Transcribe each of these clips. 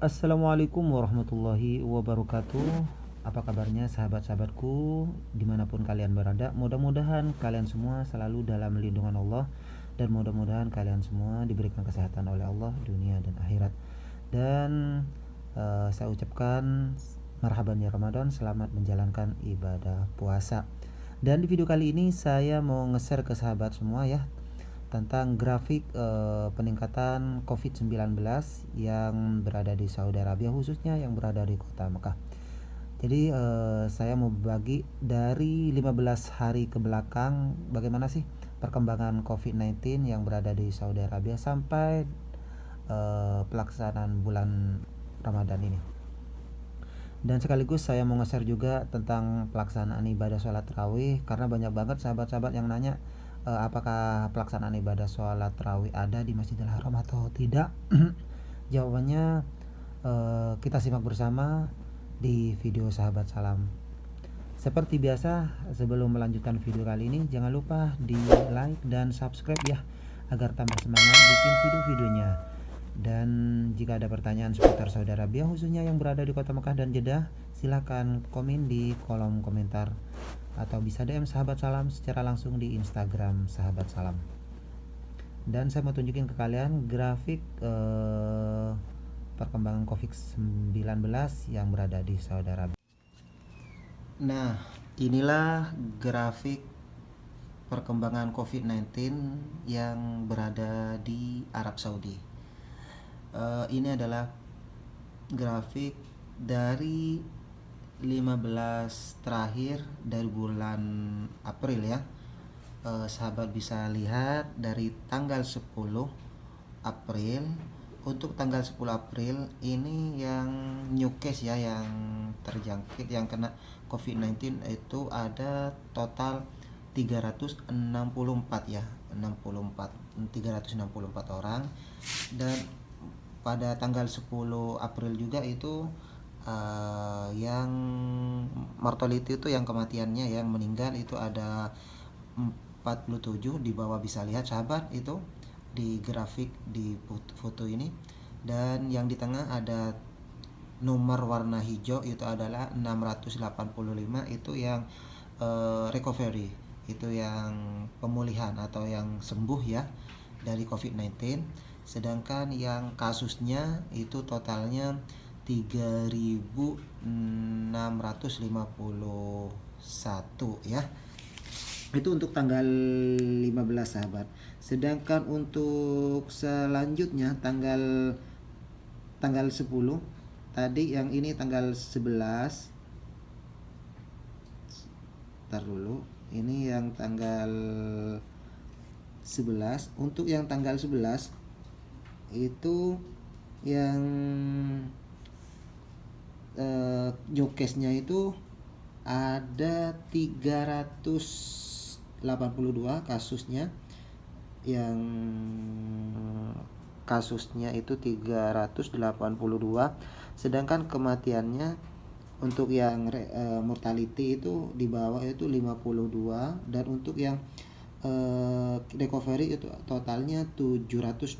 Assalamualaikum warahmatullahi wabarakatuh. Apa kabarnya sahabat-sahabatku dimanapun kalian berada? Mudah-mudahan kalian semua selalu dalam lindungan Allah, dan mudah-mudahan kalian semua diberikan kesehatan oleh Allah dunia dan akhirat. Dan saya ucapkan marhaban ya Ramadan, selamat menjalankan ibadah puasa. Dan di video kali ini saya mau nge-share ke sahabat semua ya tentang grafik peningkatan COVID-19 yang berada di Saudi Arabia, khususnya yang berada di kota Mekah. Jadi saya mau berbagi dari 15 hari ke belakang bagaimana sih perkembangan COVID-19 yang berada di Saudi Arabia sampai pelaksanaan bulan Ramadan ini. Dan sekaligus saya mau nge-share juga tentang pelaksanaan ibadah sholat tarawih, karena banyak banget sahabat-sahabat yang nanya apakah pelaksanaan ibadah sholat tarawih ada di Masjidil Haram atau tidak. Jawabannya kita simak bersama di video sahabat salam. Seperti biasa, sebelum melanjutkan video kali ini, jangan lupa di like dan subscribe ya, agar tambah semangat bikin video-videonya. Dan jika ada pertanyaan seputar Saudi Arabia, khususnya yang berada di kota Mekah dan Jeddah, silahkan komen di kolom komentar atau bisa DM sahabat salam secara langsung di Instagram sahabat salam. Dan saya mau tunjukin ke kalian grafik perkembangan COVID-19 yang berada di Saudi Arabia. Nah, inilah grafik perkembangan COVID-19 yang berada di Arab Saudi. Ini adalah grafik dari 15 terakhir dari bulan April ya. Sahabat bisa lihat dari tanggal 10 April. Untuk tanggal 10 April ini yang new case ya, yang terjangkit, yang kena COVID-19 itu ada total 364 ya, 364 orang. Dan pada tanggal 10 April juga itu yang mortality itu, yang kematiannya, yang meninggal itu ada 47. Di bawah bisa lihat sahabat itu di grafik di foto ini. Dan yang di tengah ada nomor warna hijau, itu adalah 685, itu yang recovery, itu yang pemulihan atau yang sembuh ya dari COVID-19. Sedangkan yang kasusnya itu totalnya 3.651 ya. Itu untuk tanggal 15 sahabat. Sedangkan untuk selanjutnya tanggal 10 tadi, yang ini tanggal 11. Ntar dulu, ini yang tanggal 11. Untuk yang tanggal 11 itu yang new case-nya itu ada 382 kasusnya. Yang kasusnya itu 382, sedangkan kematiannya untuk yang mortality itu di bawah itu 52. Dan untuk yang recovery itu totalnya 720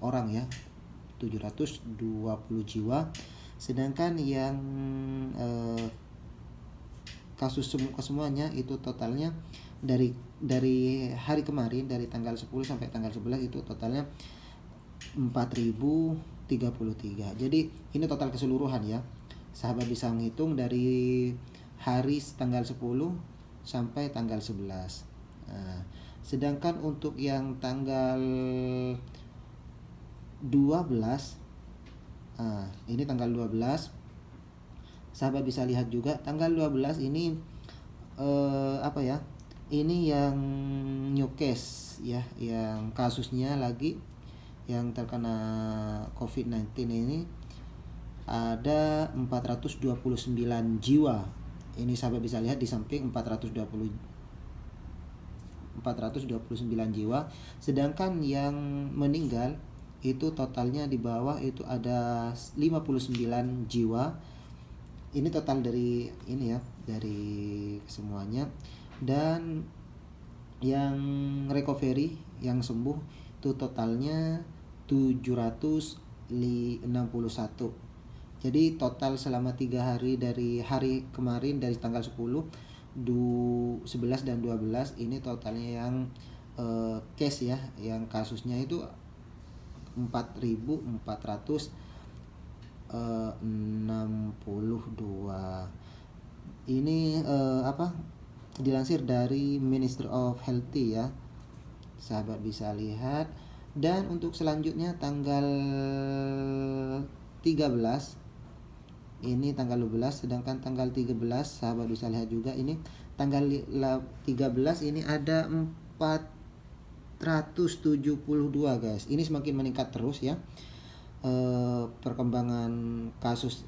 orang ya, 720 jiwa. Sedangkan yang kasus kesemuanya itu totalnya dari hari kemarin, dari tanggal 10 sampai tanggal 11 itu totalnya 4.033. Jadi ini total keseluruhan ya. Sahabat bisa menghitung dari hari tanggal 10 sampai tanggal 11. Nah, sedangkan untuk yang tanggal 12, ini tanggal 12, sahabat bisa lihat juga tanggal 12 ini apa ya, ini yang new case ya, yang kasusnya lagi yang terkena COVID-19 ini ada 429 jiwa. Ini sahabat bisa lihat di samping 429 jiwa. Sedangkan yang meninggal itu totalnya di bawah itu ada 59 jiwa. Ini total dari ini ya, dari semuanya. Dan yang recovery, yang sembuh itu totalnya 700 61. Jadi total selama 3 hari dari hari kemarin, dari tanggal 10, 11 dan 12, ini totalnya yang case ya, yang kasusnya itu 4.462. Ini dilansir dari Ministry of Healthy ya, sahabat bisa lihat. Dan untuk selanjutnya tanggal 13, ini tanggal 12, sedangkan tanggal 13 sahabat bisa lihat juga, ini tanggal 13 ini ada 472 guys. Ini semakin meningkat terus ya. Perkembangan kasus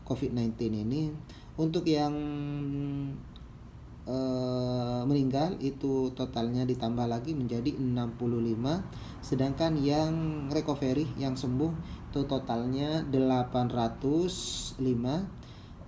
COVID-19 ini. Untuk yang meninggal itu totalnya ditambah lagi menjadi 65, sedangkan yang recovery, yang sembuh itu totalnya 805.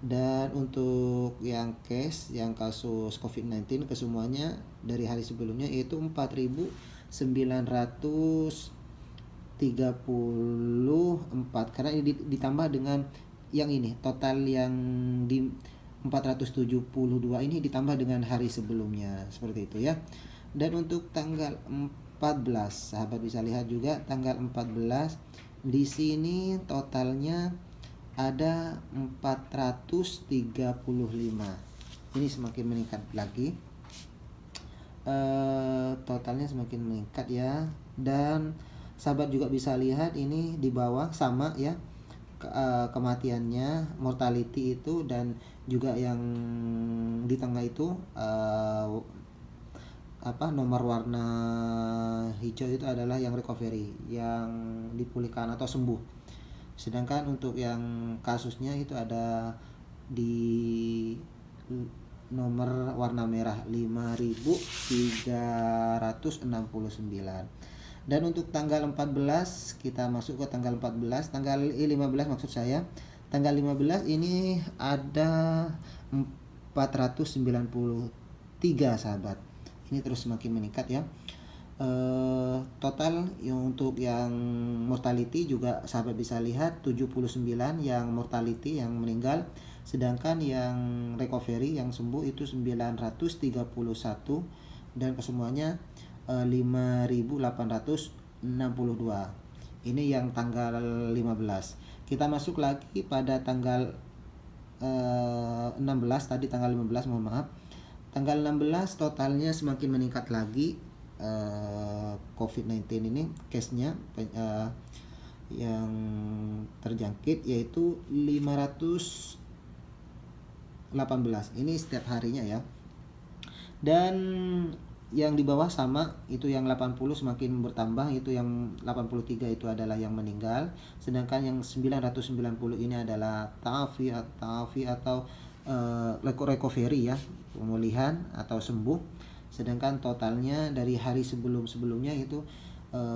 Dan untuk yang case, yang kasus COVID-19 kesemuanya dari hari sebelumnya itu 4.934, karena ini ditambah dengan yang ini, total yang di 472 ini ditambah dengan hari sebelumnya, seperti itu ya. Dan untuk tanggal 14 sahabat bisa lihat juga, tanggal 14 di sini totalnya ada 435. Ini semakin meningkat lagi, totalnya semakin meningkat ya. Dan sahabat juga bisa lihat ini di bawah sama ya, kematiannya, mortality itu, dan juga yang di tengah itu nomor warna hijau itu adalah yang recovery, yang dipulihkan atau sembuh. Sedangkan untuk yang kasusnya itu ada di nomor warna merah 5.369. Dan untuk tanggal 14 kita masuk ke tanggal 14, tanggal 15 maksud saya. Tanggal 15 ini ada 493 sahabat. Ini terus semakin meningkat ya. Total untuk yang mortality juga sahabat bisa lihat 79 yang mortality, yang meninggal. Sedangkan yang recovery, yang sembuh itu 931. Dan kesemuanya 5.862. Ini yang tanggal 15. Kita masuk lagi pada tanggal 16, tadi tanggal 15 mohon maaf. Tanggal 16 totalnya semakin meningkat lagi, COVID-19 ini case-nya yang terjangkit yaitu 518. Ini setiap harinya ya. Dan yang di bawah sama, itu yang 80 semakin bertambah, itu yang 83 itu adalah yang meninggal. Sedangkan yang 990 ini adalah ta'afi atau recovery ya, pemulihan atau sembuh. Sedangkan totalnya dari hari sebelumnya itu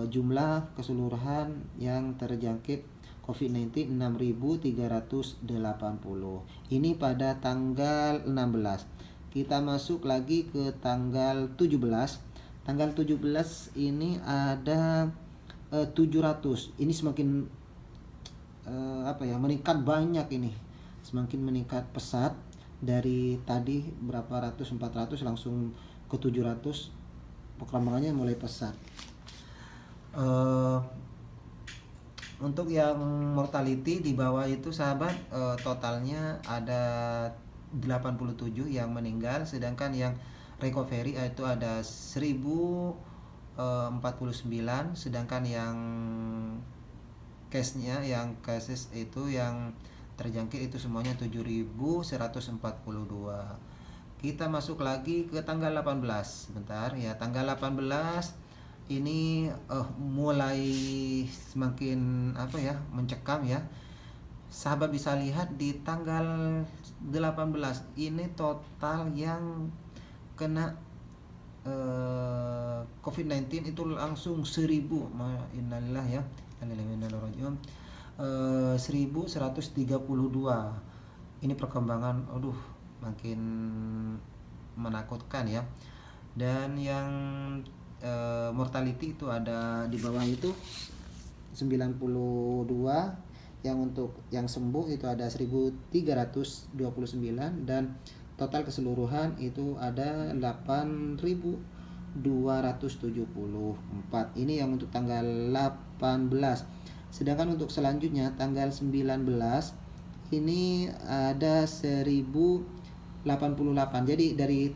jumlah keseluruhan yang terjangkit COVID-19 6.380. Ini pada tanggal 16. Kita masuk lagi ke tanggal 17. Tanggal 17 ini ada 700. Ini semakin meningkat banyak ini. Semakin meningkat pesat, dari tadi berapa ratus, 400 langsung ke 700. Perkembangannya mulai pesat. Untuk yang mortality di bawah itu sahabat, totalnya ada 87 yang meninggal, sedangkan yang recovery itu ada 1049, sedangkan yang case-nya, yang cases itu yang terjangkit itu semuanya 7.142. Kita masuk lagi ke tanggal 18. Bentar ya, tanggal 18 ini mulai semakin mencekam ya. Sahabat bisa lihat di tanggal 18 ini total yang kena COVID-19 itu langsung 1.000. Innalillah ya, 1132. Ini perkembangan makin menakutkan ya. Dan yang mortality itu ada di bawah itu 92, yang untuk yang sembuh itu ada 1329, dan total keseluruhan itu ada 8274. Ini yang untuk tanggal 18. Sedangkan untuk selanjutnya tanggal 19 ini ada 1088. Jadi dari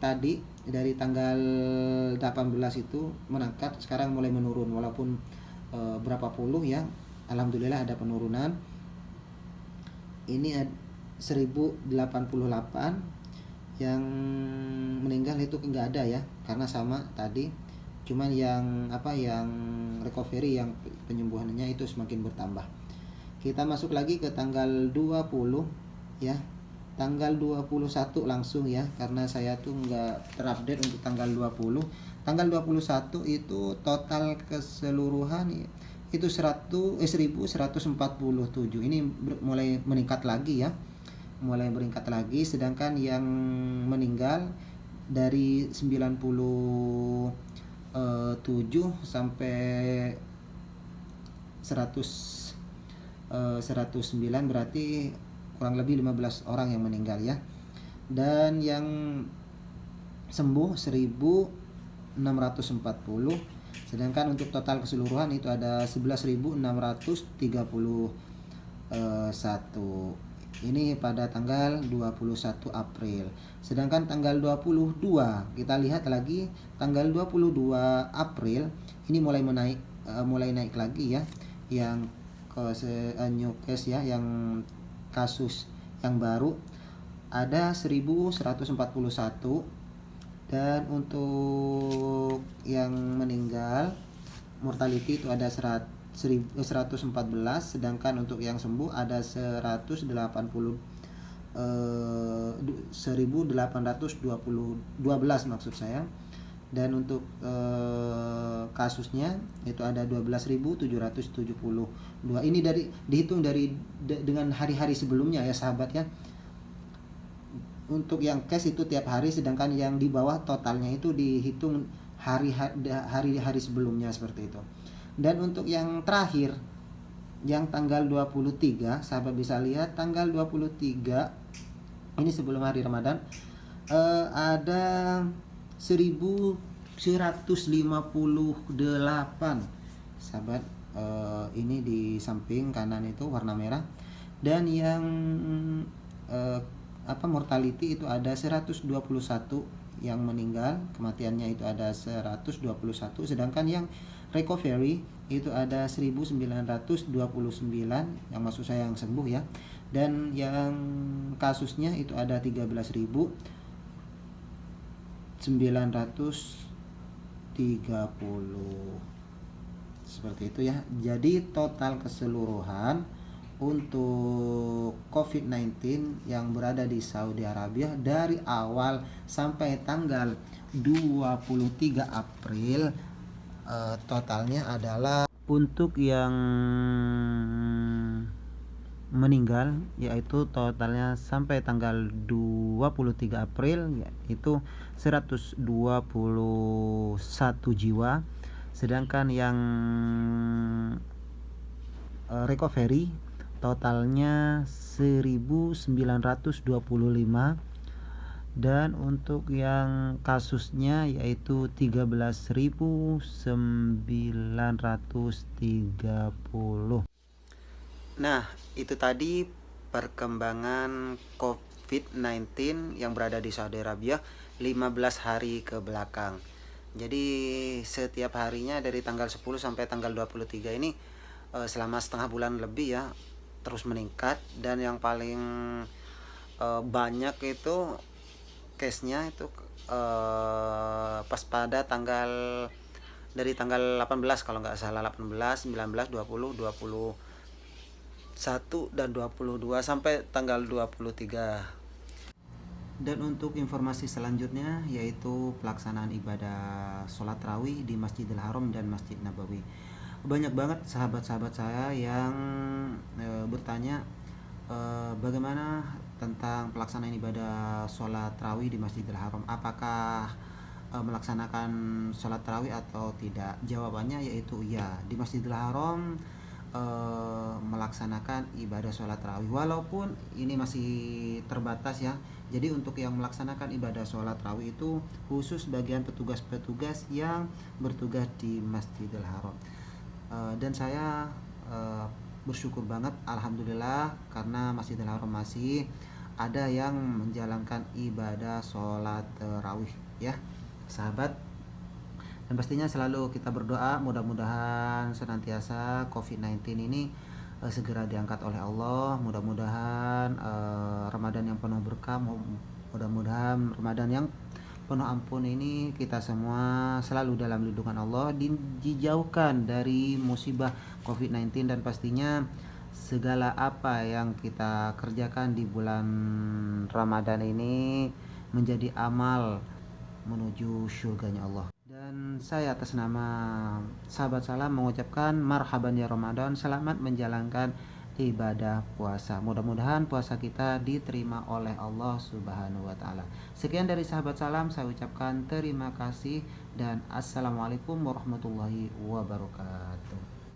tanggal 18 itu menangkat, sekarang mulai menurun walaupun berapa puluh ya, alhamdulillah ada penurunan. Ini 1088. Yang meninggal itu enggak ada ya, karena sama tadi, cuman yang recovery, yang penyembuhannya itu semakin bertambah. Kita masuk lagi ke tanggal 20 ya. Tanggal 21 langsung ya, karena saya tuh enggak terupdate untuk tanggal 20. Tanggal 21 itu total keseluruhan itu 1147. Ini mulai meningkat lagi ya. Mulai meningkat lagi, sedangkan yang meninggal dari 97 sampai 109, berarti kurang lebih 15 orang yang meninggal ya. Dan yang sembuh 1640. Sedangkan untuk total keseluruhan itu ada 11.631. Ini pada tanggal 21 April. Sedangkan tanggal 22, kita lihat lagi tanggal 22 April ini mulai naik lagi ya, yang new case ya, yang kasus yang baru ada 1141. Dan untuk yang meninggal mortality itu ada 114, sedangkan untuk yang sembuh ada 1812 maksud saya. Dan untuk kasusnya itu ada 12.772. Ini dihitung dengan hari-hari sebelumnya ya sahabat ya. Untuk yang case itu tiap hari, sedangkan yang di bawah totalnya itu dihitung hari-hari sebelumnya, seperti itu. Dan untuk yang terakhir, yang tanggal 23, sahabat bisa lihat tanggal 23 ini sebelum hari Ramadan, ada 1158 sahabat. Ini di samping kanan itu warna merah. Dan yang mortality itu ada 121 yang meninggal, kematiannya itu ada 121. Sedangkan yang recovery itu ada 1929, yang maksud saya yang sembuh ya. Dan yang kasusnya itu ada 13.930. Seperti itu ya. Jadi total keseluruhan untuk COVID-19 yang berada di Saudi Arabia dari awal sampai tanggal 23 April, totalnya adalah, untuk yang meninggal yaitu totalnya sampai tanggal 23 April yaitu 121 jiwa. Sedangkan yang recovery totalnya 1925. Dan untuk yang kasusnya yaitu 13.930. Nah, itu tadi perkembangan COVID-19 yang berada di Saudi Arabia 15 hari ke belakang. Jadi setiap harinya dari tanggal 10 sampai tanggal 23 ini selama setengah bulan lebih ya, terus meningkat. Dan yang paling banyak itu case-nya itu pas pada dari tanggal 18 kalau nggak salah, 18, 19, 20, 21 dan 22 sampai tanggal 23. Dan untuk informasi selanjutnya yaitu pelaksanaan ibadah sholat tarawih di Masjidil Haram dan Masjid Nabawi. Banyak banget sahabat-sahabat saya yang bertanya bagaimana tentang pelaksanaan ibadah sholat tarawih di Masjidil Haram, apakah melaksanakan sholat tarawih atau tidak. Jawabannya yaitu iya. Di Masjidil Haram melaksanakan ibadah sholat tarawih, walaupun ini masih terbatas ya. Jadi untuk yang melaksanakan ibadah sholat tarawih itu khusus bagian petugas-petugas yang bertugas di Masjidil Haram. Dan saya bersyukur banget alhamdulillah karena Masjidil Haram masih ada yang menjalankan ibadah sholat tarawih ya sahabat. Dan pastinya selalu kita berdoa mudah-mudahan senantiasa COVID-19 ini segera diangkat oleh Allah. Mudah-mudahan Ramadan yang penuh berkah, mudah-mudahan Ramadan yang penuh ampun ini kita semua selalu dalam lindungan Allah, dijauhkan dari musibah COVID-19, dan pastinya segala apa yang kita kerjakan di bulan Ramadan ini menjadi amal menuju surganya Allah. Dan saya atas nama sahabat salam mengucapkan marhaban ya Ramadan, selamat menjalankan ibadah puasa. Mudah-mudahan puasa kita diterima oleh Allah Subhanahu wa taala. Sekian dari sahabat salam, saya ucapkan terima kasih dan assalamualaikum warahmatullahi wabarakatuh.